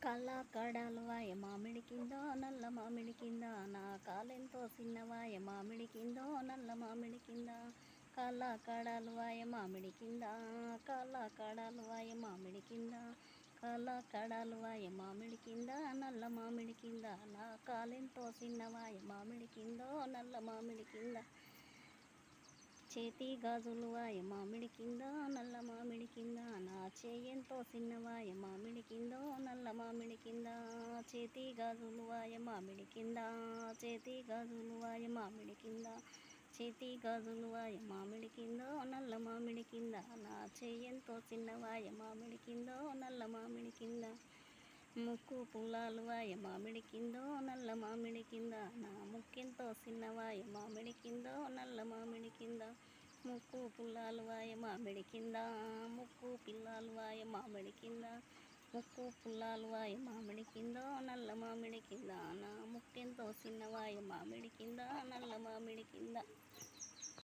కళ్ళ కడలువాయ మామిడి కింద నల్ల మామిడి కింద నా కాలెంతో చిన్నవాయ మామిడి కింద నల్ల మామిడి కింద కళ్ళ కడలువాయ మామిడి కింద కళ్ళ కడలువాయ మామిడి కింద కళ్ళ కడలువాయ మామిడి కింద నల్ల మామిడి కింద నా కాలెంతో చిన్నవాయ మామిడి కింద నల్ల మామిడి కింద చేతి గాజులు వాయ మామిడి కింద నల్ల మామిడి కింద నా చేయంతో చిన్నవాయ మామిడి కింద నల్ల మామిడి కింద చేతి గాజులు వాయ మామిడి కింద చేతి గాజులు వాయ మామిడి కింద చేతి గాజులు వాయ మామిడి కింద నల్ల మామిడి కింద నా చేయంతో చిన్నవాయ మామిడి కింద నల్ల మామిడి కింద ముక్కు పుల్లాలు వాయ మామిడి కింద నల్ల మామిడి కింద నా ముక్కెంతో చిన్నవాయ మామిడి కింద నల్ల మామిడి కింద ముక్కు పుల్లాలు వాయ మామిడి కింద ముక్కు పిల్లాలు వాయ మామిడి కింద ముక్కు పుల్లాలు వాయ మామిడి కింద నల్ల మామిడి కింద నా ముక్కెంతో చిన్నవాయ మామిడి కింద నల్ల మామిడి కింద.